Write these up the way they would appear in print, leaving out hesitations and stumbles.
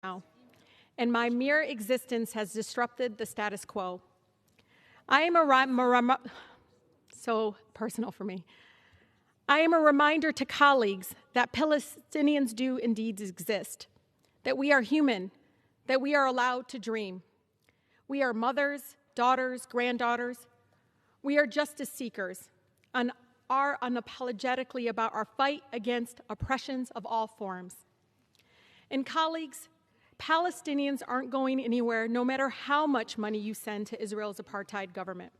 now, and my mere existence has disrupted the status quo. I am so personal for me. I am a reminder to colleagues that Palestinians do indeed exist, that we are human, that we are allowed to dream. We are mothers, daughters, granddaughters. We are justice seekers and are unapologetically about our fight against oppressions of all forms. And colleagues, Palestinians aren't going anywhere no matter how much money you send to Israel's apartheid government.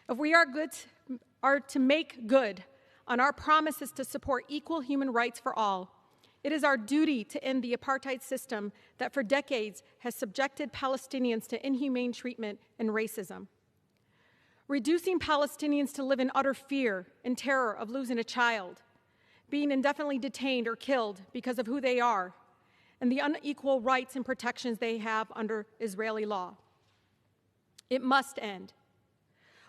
If we are to make good on our promises to support equal human rights for all, it is our duty to end the apartheid system that for decades has subjected Palestinians to inhumane treatment and racism. Reducing Palestinians to live in utter fear and terror of losing a child, being indefinitely detained or killed because of who they are, and the unequal rights and protections they have under Israeli law. It must end.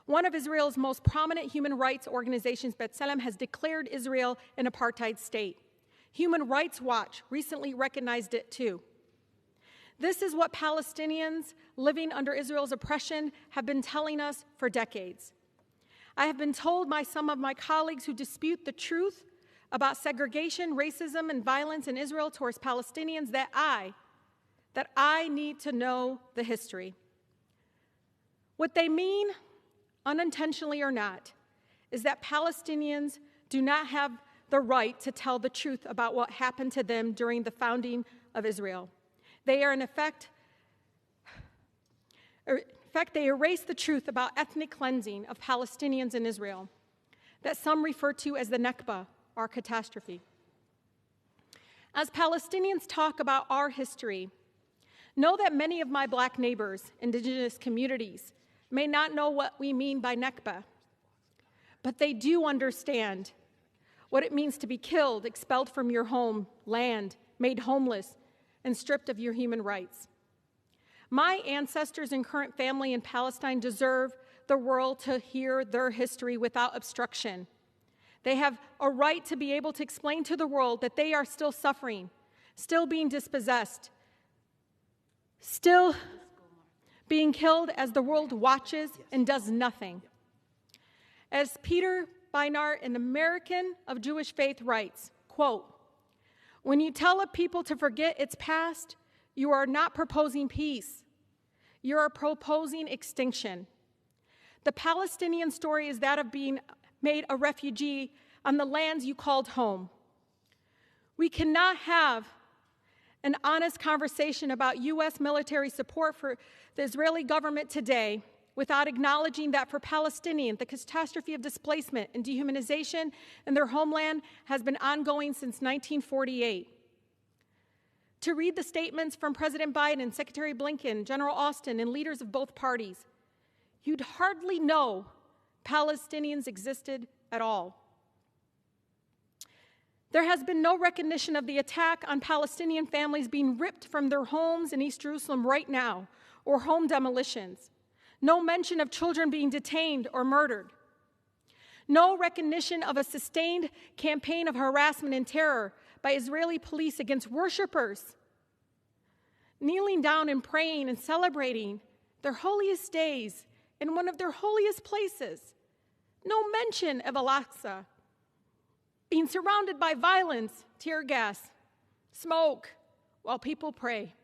One of Israel's most prominent human rights organizations, B'Tselem, has declared Israel an apartheid state. Human Rights Watch recently recognized it too. This is what Palestinians living under Israel's oppression have been telling us for decades. I have been told by some of my colleagues who dispute the truth about segregation, racism, and violence in Israel towards Palestinians that I need to know the history. What they mean, unintentionally or not, is that Palestinians do not have the right to tell the truth about what happened to them during the founding of Israel. They are, in effect, they erase the truth about ethnic cleansing of Palestinians in Israel, that some refer to as the Nakba, our catastrophe. As Palestinians talk about our history, know that many of my Black neighbors, indigenous communities, may not know what we mean by Nakba, but they do understand what it means to be killed, expelled from your home, land, made homeless, and stripped of your human rights. My ancestors and current family in Palestine deserve the world to hear their history without obstruction. They have a right to be able to explain to the world that they are still suffering, still being dispossessed, still being killed as the world watches and does nothing. As Peter Beinart, an American of Jewish faith, writes, quote, "When you tell a people to forget its past, you are not proposing peace. You are proposing extinction. The Palestinian story is that of being made a refugee on the lands you called home. We cannot have an honest conversation about U.S. military support for the Israeli government today without acknowledging that for Palestinians, the catastrophe of displacement and dehumanization in their homeland has been ongoing since 1948. To read the statements from President Biden, Secretary Blinken, General Austin, and leaders of both parties, you'd hardly know Palestinians existed at all. There has been no recognition of the attack on Palestinian families being ripped from their homes in East Jerusalem right now, or home demolitions. No mention of children being detained or murdered. No recognition of a sustained campaign of harassment and terror by Israeli police against worshipers, kneeling down and praying and celebrating their holiest days in one of their holiest places. No mention of Al-Aqsa being surrounded by violence, tear gas, smoke, while people pray.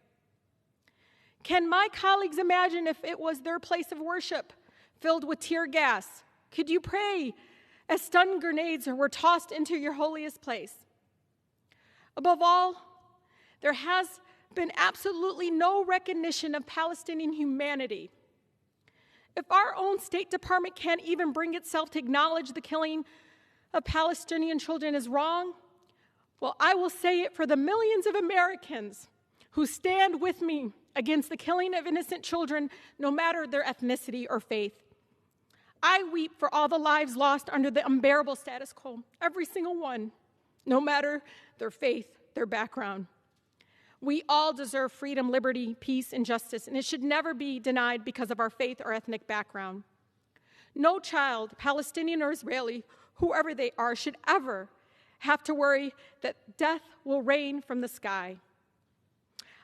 Can my colleagues imagine if it was their place of worship filled with tear gas? Could you pray as stun grenades were tossed into your holiest place? Above all, there has been absolutely no recognition of Palestinian humanity. If our own State Department can't even bring itself to acknowledge the killing of Palestinian children is wrong, well, I will say it for the millions of Americans who stand with me against the killing of innocent children, no matter their ethnicity or faith. I weep for all the lives lost under the unbearable status quo, every single one, no matter their faith, their background. We all deserve freedom, liberty, peace, and justice, and it should never be denied because of our faith or ethnic background. No child, Palestinian or Israeli, whoever they are, should ever have to worry that death will rain from the sky.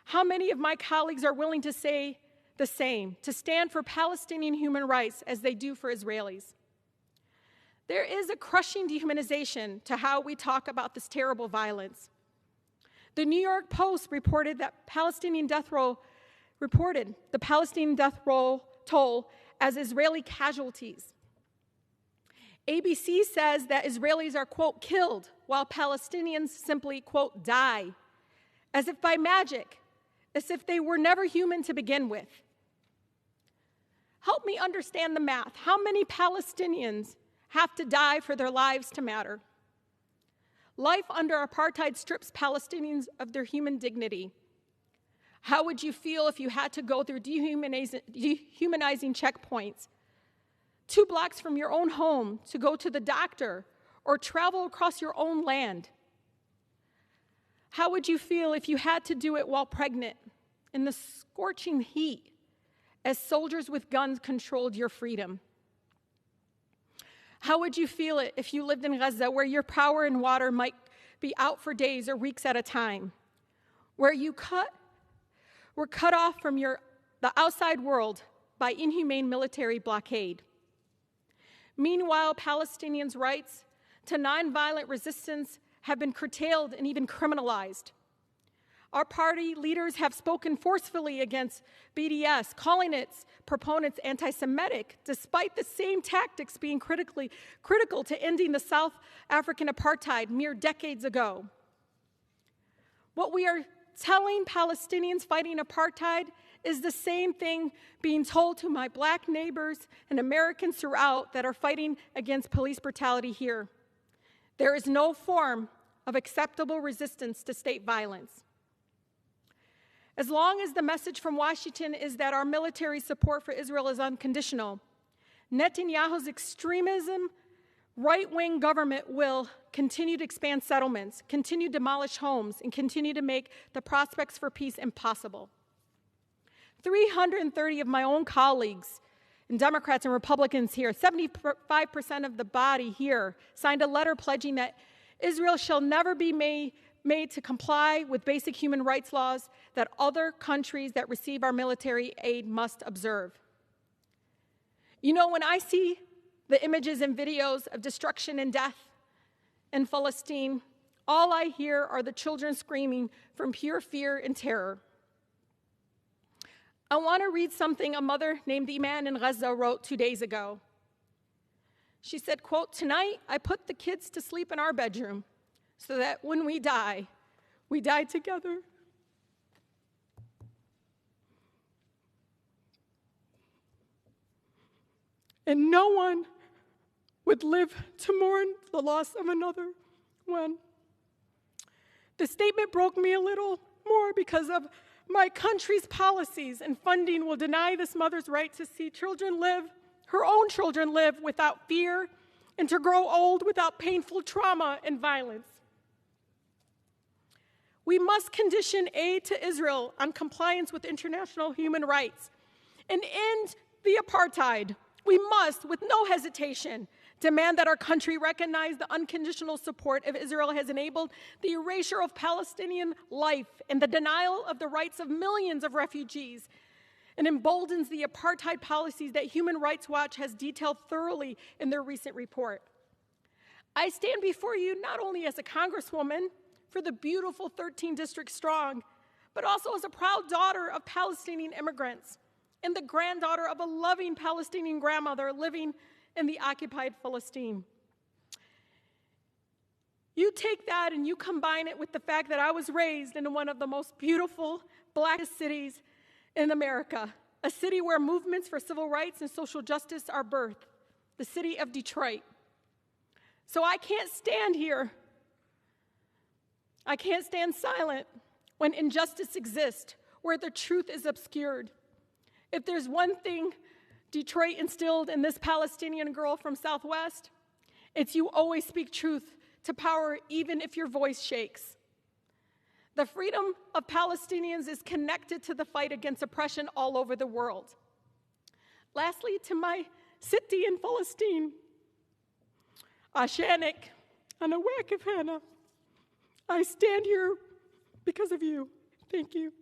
How many of my colleagues are willing to say the same, to stand for Palestinian human rights as they do for Israelis? There is a crushing dehumanization to how we talk about this terrible violence. The New York Post reported the Palestinian death toll as Israeli casualties. ABC says that Israelis are, quote, killed, while Palestinians simply, quote, die, as if by magic, as if they were never human to begin with. Help me understand the math. How many Palestinians have to die for their lives to matter? Life under apartheid strips Palestinians of their human dignity. How would you feel if you had to go through dehumanizing checkpoints 2 blocks from your own home to go to the doctor or travel across your own land? How would you feel if you had to do it while pregnant in the scorching heat as soldiers with guns controlled your freedom? How would you feel it if you lived in Gaza, where your power and water might be out for days or weeks at a time, where you were cut off from the outside world by inhumane military blockade? Meanwhile, Palestinians' rights to nonviolent resistance have been curtailed and even criminalized. Our party leaders have spoken forcefully against BDS, calling its proponents anti-Semitic, despite the same tactics being critical to ending the South African apartheid mere decades ago. What we are telling Palestinians fighting apartheid is the same thing being told to my Black neighbors and Americans throughout that are fighting against police brutality here. There is no form of acceptable resistance to state violence. As long as the message from Washington is that our military support for Israel is unconditional, Netanyahu's extremism, right-wing government will continue to expand settlements, continue to demolish homes, and continue to make the prospects for peace impossible. 330 of my own colleagues, and Democrats and Republicans here, 75% of the body here, signed a letter pledging that Israel shall never be made to comply with basic human rights laws that other countries that receive our military aid must observe. You know, when I see the images and videos of destruction and death in Palestine, all I hear are the children screaming from pure fear and terror. I want to read something a mother named Vihan in Gaza wrote 2 days ago. She said, quote, "Tonight I put the kids to sleep in our bedroom so that when we die together." And no one would live to mourn the loss of another one. The statement broke me a little more because of my country's policies and funding will deny this mother's right to see her own children live without fear and to grow old without painful trauma and violence. We must condition aid to Israel on compliance with international human rights and end the apartheid. We must, with no hesitation, demand that our country recognize the unconditional support of Israel has enabled the erasure of Palestinian life and the denial of the rights of millions of refugees and emboldens the apartheid policies that Human Rights Watch has detailed thoroughly in their recent report. I stand before you not only as a Congresswoman for the beautiful 13 districts strong, but also as a proud daughter of Palestinian immigrants and the granddaughter of a loving Palestinian grandmother living in the occupied Palestine. You take that and you combine it with the fact that I was raised in one of the most beautiful, blackest cities in America, a city where movements for civil rights and social justice are birthed, the city of Detroit. So I can't stand here. I can't stand silent when injustice exists, where the truth is obscured. If there's one thing Detroit instilled in this Palestinian girl from Southwest, it's you always speak truth to power even if your voice shakes. The freedom of Palestinians is connected to the fight against oppression all over the world. Lastly, to my city in Palestine, Ashanik, Anawakif Hannah, I stand here because of you. Thank you.